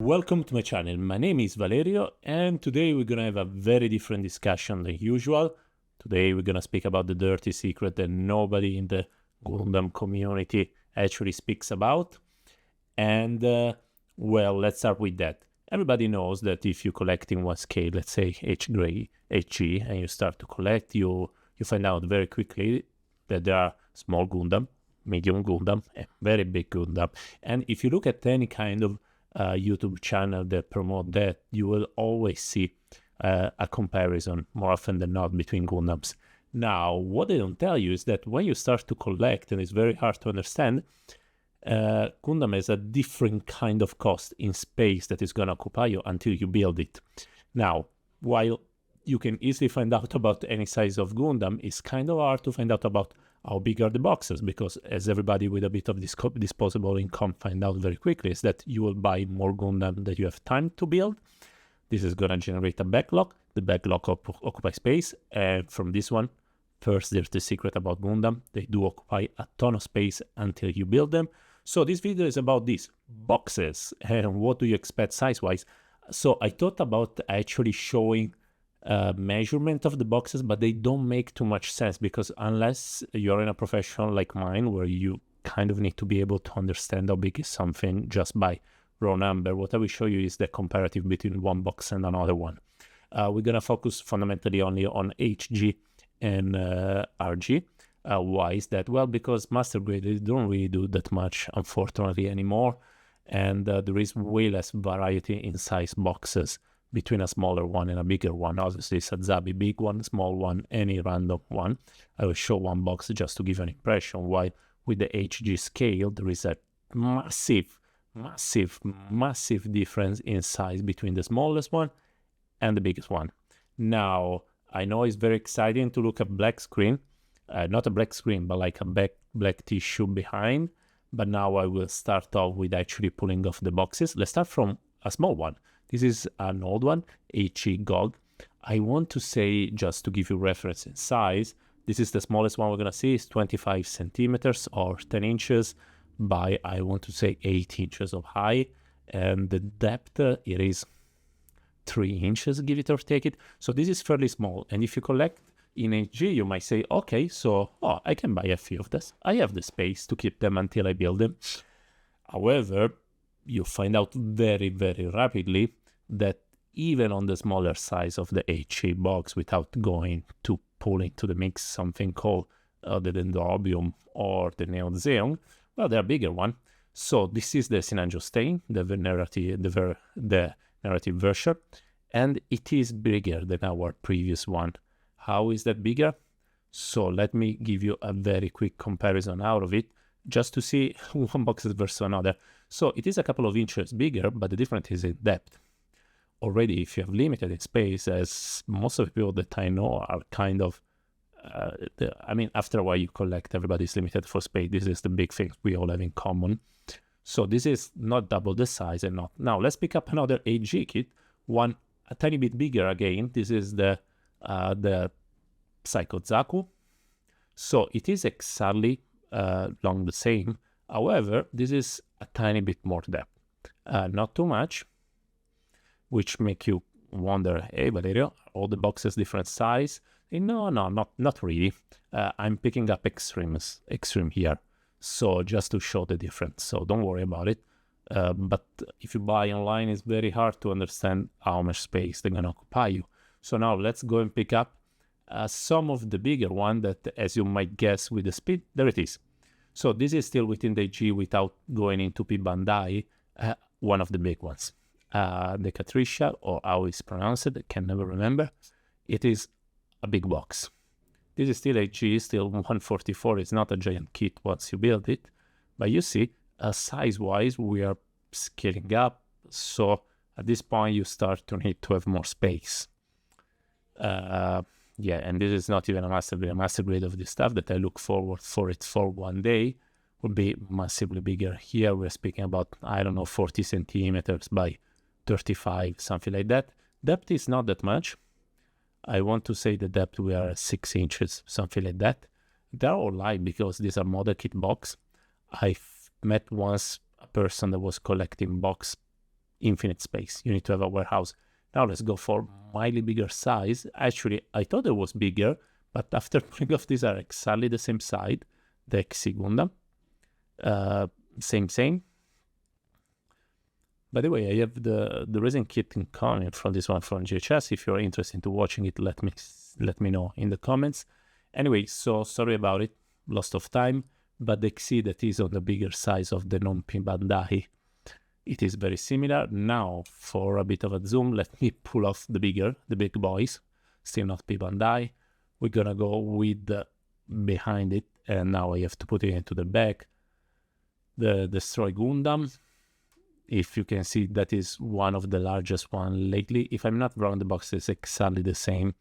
Welcome to my channel. My name is Valerio and today we're gonna have a very different discussion than usual. Today we're gonna speak about the dirty secret that nobody in the Gundam community actually speaks about. And well, let's start with that. Everybody knows that if you collect in one scale, let's say HG, and you start to collect, you find out very quickly that there are small Gundam, medium Gundam, and very big Gundam. And if you look at any kind of YouTube channel that promote that, you will always see a comparison more often than not between Gundams. Now, what they don't tell you is that when you start to collect, and it's very hard to understand, Gundam has a different kind of cost in space that is going to occupy you until you build it. Now, while you can easily find out about any size of Gundam, it's kind of hard to find out about how big are the boxes, because as everybody with a bit of disposable income find out very quickly, is that you will buy more Gundam that you have time to build. This is going to generate a backlog. The backlog occupies space, and from this one, first there's the secret about Gundam. They do occupy a ton of space until you build them. So this video is about these boxes and what do you expect size-wise. So I thought about actually showing measurement of the boxes, but they don't make too much sense, because unless you're in a profession like mine where you kind of need to be able to understand how big is something just by raw number, what I will show you is the comparative between one box and another one. We're gonna focus fundamentally only on HG and RG. Why is that? Well, because master grade, they don't really do that much, unfortunately, anymore, and there is way less variety in size boxes between a smaller one and a bigger one. Obviously, Sazabi, big one, small one, any random one. I will show one box just to give an impression, while with the HG scale, there is a massive difference in size between the smallest one and the biggest one. Now, I know it's very exciting to look at black screen, not a black screen, but like a black tissue behind. But now I will start off with actually pulling off the boxes. Let's start from a small one. This is an old one, HG GOG. I want to say, just to give you reference in size, this is the smallest one we're gonna see, is 25 centimeters or 10 inches by, I want to say, 8 inches of height. And the depth, it is 3 inches, give it or take it. So this is fairly small. And if you collect in HG, you might say, okay, so I can buy a few of this. I have the space to keep them until I build them. However, you find out very, very rapidly that even on the smaller size of the HG box, without going to pull into the mix something called the Dendrobium or the Neozeum, well, they're a bigger one. So this is the Sinanjo the narrative version, and it is bigger than our previous one. How is that bigger? So let me give you a very quick comparison out of it, just to see one box versus another. So it is a couple of inches bigger, but the difference is in depth. Already, if you have limited in space, as most of the people that I know are kind of, I mean, after a while you collect, everybody's limited for space. This is the big thing we all have in common. So this is not double the size and not. Now let's pick up another HG kit, one a tiny bit bigger again. This is the Psycho Zaku. So it is exactly along the same. However, this is a tiny bit more depth, not too much, which make you wonder, hey Valerio, all the boxes different size? No, not really. I'm picking up extreme here, so just to show the difference. So don't worry about it. But if you buy online, it's very hard to understand how much space they're gonna occupy you. So now let's go and pick up some of the bigger one that, as you might guess with the speed, there it is. So this is still within the G without going into P-Bandai, one of the big ones. The Catricia, or how it's pronounced, I can never remember. It is a big box. This is still HG, still 144. It's not a giant kit once you build it. But you see, size-wise, we are scaling up. So at this point, you start to need to have more space. Yeah, and this is not even a master grade. A master grade of this stuff that I look forward for it for one day will be massively bigger. Here we're speaking about, I don't know, 40 centimeters by 35, something like that. Depth is not that much. I want to say the depth we are 6 inches, something like that. They're all light because these are model kit box. I've met once a person that was collecting box infinite space. You need to have a warehouse. Now let's go for mildly bigger size. Actually, I thought it was bigger, but after pulling off, these are exactly the same size. The HG Gundam. Same. By the way, I have the resin kit coming from this one from GHS. If you're interested in watching it, let me know in the comments. Anyway, so sorry about it, lost of time, but the HG that is on the bigger size of the non-P-Bandai, it is very similar. Now, for a bit of a zoom, let me pull off the big boys, still not P-Bandai. We're gonna go with the behind it, and now I have to put it into the back. The Destroy Gundam. If you can see, that is one of the largest one lately. If I'm not wrong, the box is exactly the same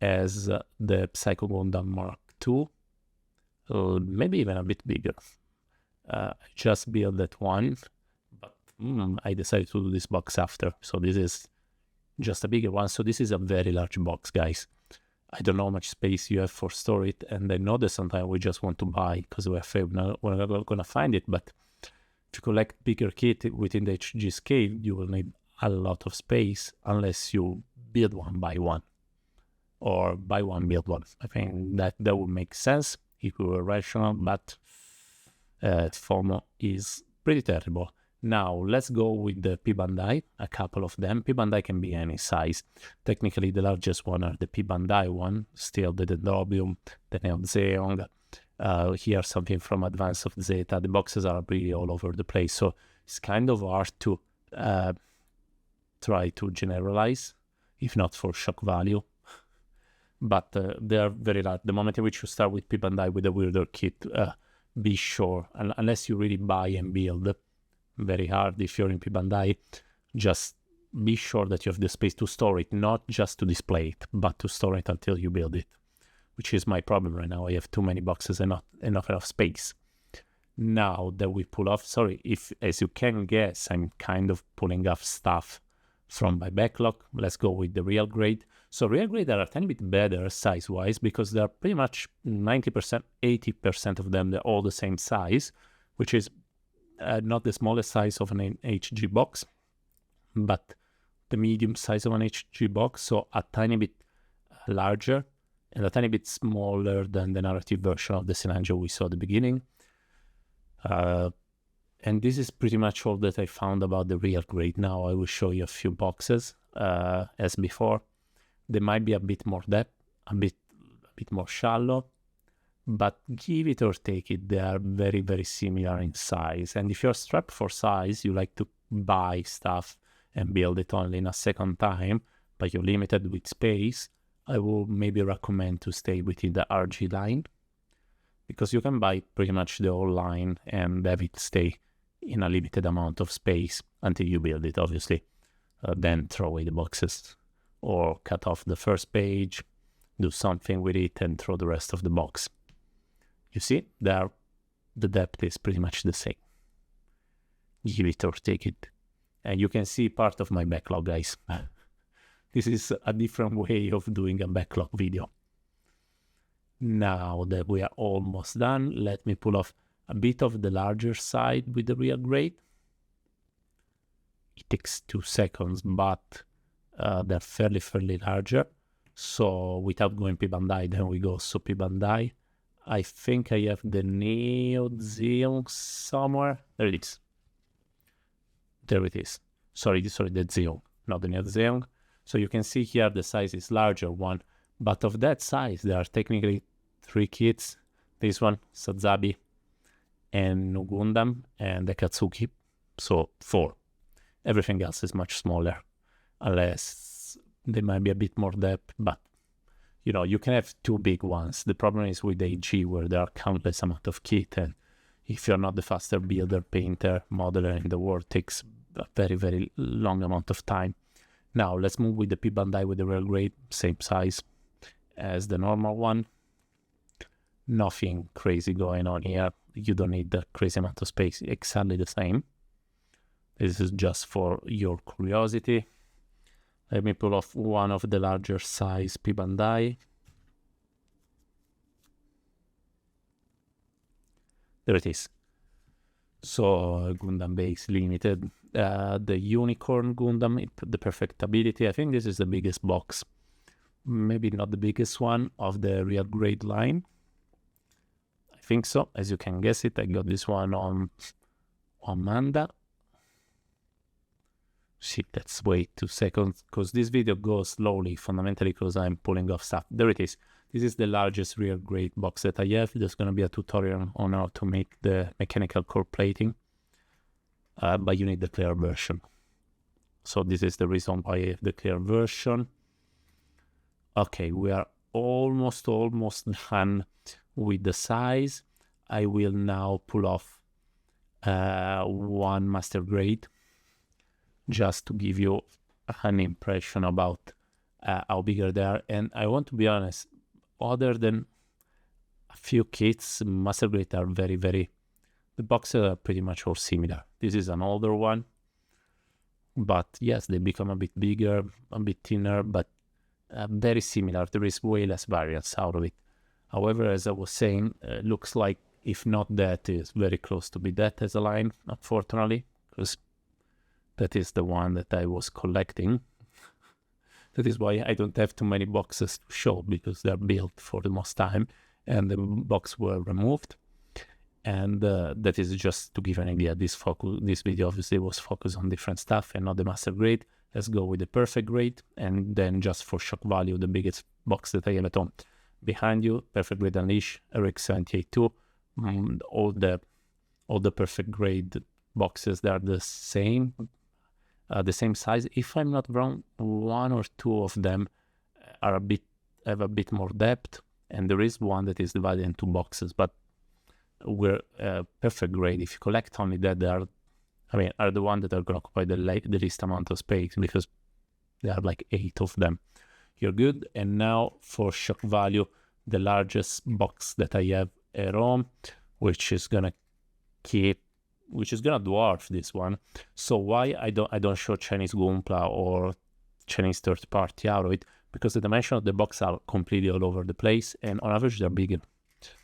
as the Psycho Gundam Mark II, maybe even a bit bigger. I just built that one, but I decided to do this box after. So this is just a bigger one. So this is a very large box, guys. I don't know how much space you have for store it, and I know that sometimes we just want to buy because we're afraid we're not going to find it, but if you collect bigger kit within the HG scale, you will need a lot of space unless you build one, buy one, or buy one, build one. I think that would make sense if we were rational, but FOMO is pretty terrible. Now, let's go with the P-Bandai, a couple of them. P-Bandai can be any size. Technically, the largest one are the P-Bandai one, still the Dendrobium, the Neo Zeong. Here, something from Advance of Zeta. The boxes are really all over the place, so it's kind of hard to try to generalize, if not for shock value. But they are very large. The moment in which you start with P-Bandai with a weirder kit, be sure, unless you really buy and build, very hard if you're in P-Bandai, just be sure that you have the space to store it, not just to display it, but to store it until you build it, which is my problem right now. I have too many boxes and not enough space. Now that we pull off, sorry, if, as you can guess, I'm kind of pulling off stuff from my backlog. Let's go with the real grade. So real grade are a tiny bit better size-wise because they're pretty much 90%, 80% of them, they're all the same size, which is not the smallest size of an HG box, but the medium size of an HG box, so a tiny bit larger and a tiny bit smaller than the narrative version of the Sinanjo we saw at the beginning. And this is pretty much all that I found about the real grade. Now I will show you a few boxes as before. They might be a bit more depth, a bit more shallow, but give it or take it, they are very, very similar in size. And if you're strapped for size, you like to buy stuff and build it only in a second time, but you're limited with space, I will maybe recommend to stay within the RG line, because you can buy pretty much the whole line and have it stay in a limited amount of space until you build it, obviously. Then throw away the boxes or cut off the first page, do something with it and throw the rest of the box. You see, the depth is pretty much the same. Give it or take it. And you can see part of my backlog, guys. This is a different way of doing a backlog video. Now that we are almost done, let me pull off a bit of the larger side with the real grade. It takes 2 seconds, but they're fairly larger. So without going P-Bandai, then we go so P-Bandai. I think I have the Neo Zeong somewhere. There it is. There it is. Sorry, the Zeong, not the Neo Zeong. So you can see here the size is larger one, but of that size there are technically 3 kits. This one, Sazabi, and Gundam, and the Katsuki. So 4. Everything else is much smaller, unless they might be a bit more depth, but you know, you can have 2 big ones. The problem is with HG where there are countless amount of kit, and if you're not the faster builder, painter, modeler in the world, it takes a very long amount of time. Now let's move with the P-Bandai with the real grade, same size as the normal one. Nothing crazy going on here. You don't need the crazy amount of space, exactly the same. This is just for your curiosity. Let me pull off one of the larger size P-Bandai. There it is. So Gundam Base Limited, the Unicorn Gundam, the Perfectability. I think this is the biggest box, maybe not the biggest one of the real grade line. I think so. As you can guess it, I got this one on Manda. Shit, let's wait 2 seconds because this video goes slowly, fundamentally because I'm pulling off stuff. There it is. This is the largest real grade box that I have. There's going to be a tutorial on how to make the mechanical core plating, but you need the clear version. So this is the reason why I have the clear version. Okay, we are almost done with the size. I will now pull off one master grade just to give you an impression about how bigger they are. And I want to be honest, other than a few kits, master grade are very, the boxes are pretty much all similar. This is an older one, but yes, they become a bit bigger, a bit thinner, but very similar. There is way less variance out of it. However, as I was saying, looks like if not that, is very close to be that as a line, unfortunately, because that is the one that I was collecting. That is why I don't have too many boxes to show, because they're built for the most time and the box were removed. And that is just to give an idea. This video obviously was focused on different stuff and not the master grade. Let's go with the perfect grade, and then just for shock value, the biggest box that I have at home. Behind you, perfect grade Unleash, RX-78-2, all the perfect grade boxes, they are the same size. If I'm not wrong, one or two of them are have a bit more depth, and there is one that is divided into boxes, but we're perfect grade. If you collect only that, they are the ones that are going to occupy the least amount of space, because there are like 8 of them. You're good. And now for shock value, the largest box that I have at home, which is gonna dwarf this one. So why I don't show Chinese Gunpla or Chinese third party out of it? Because the dimensions of the box are completely all over the place, and on average they're bigger.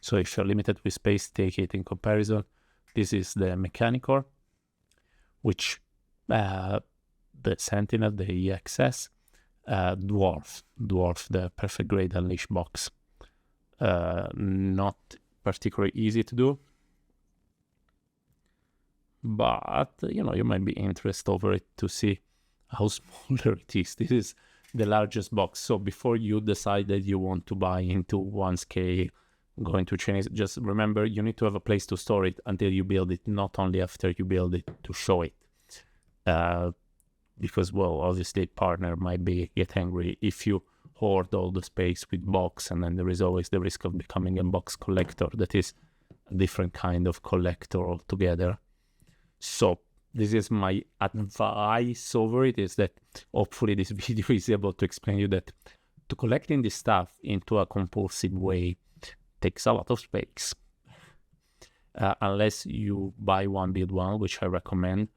So if you're limited with space, take it in comparison. This is the Mechanicore, which the Sentinel, the EXS, dwarf the perfect grade Unleash box. Not particularly easy to do, but you might be interested over it to see how smaller it is. This is the largest box. So before you decide that you want to buy into 1K, going to Chinese, just remember you need to have a place to store it until you build it, not only after you build it to show it. Because, well, obviously partner might get angry if you hoard all the space with box, and then there is always the risk of becoming a box collector. That is a different kind of collector altogether. So this is my advice over it, is that hopefully this video is able to explain you that to collecting this stuff into a compulsive way takes a lot of space. Unless you buy one, build one, which I recommend.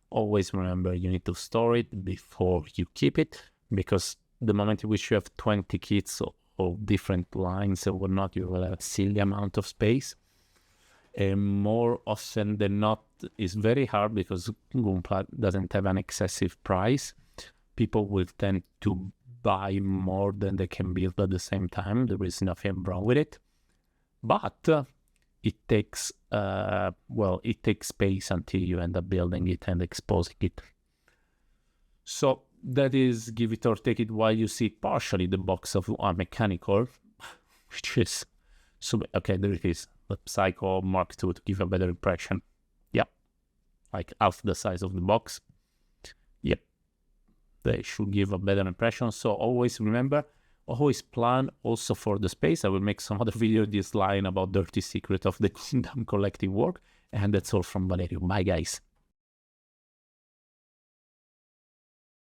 Always remember you need to store it before you keep it, because the moment in which you have 20 kits of different lines or whatnot, you will have a silly amount of space. And more often than not, it's very hard because Gunpla doesn't have an excessive price. People will tend to buy more than they can build at the same time. There is nothing wrong with it, but it takes space until you end up building it and exposing it. So that is give it or take it, while you see partially the box of a Mechanicore, which is okay, there it is, the Psycho Mark II, to give a better impression. Yep, like half the size of the box. Yep, they should give a better impression. So always remember, always plan also for the space. I will make some other video this line about dirty secret of the Gundam collecting work. And that's all from Valerio. Bye guys.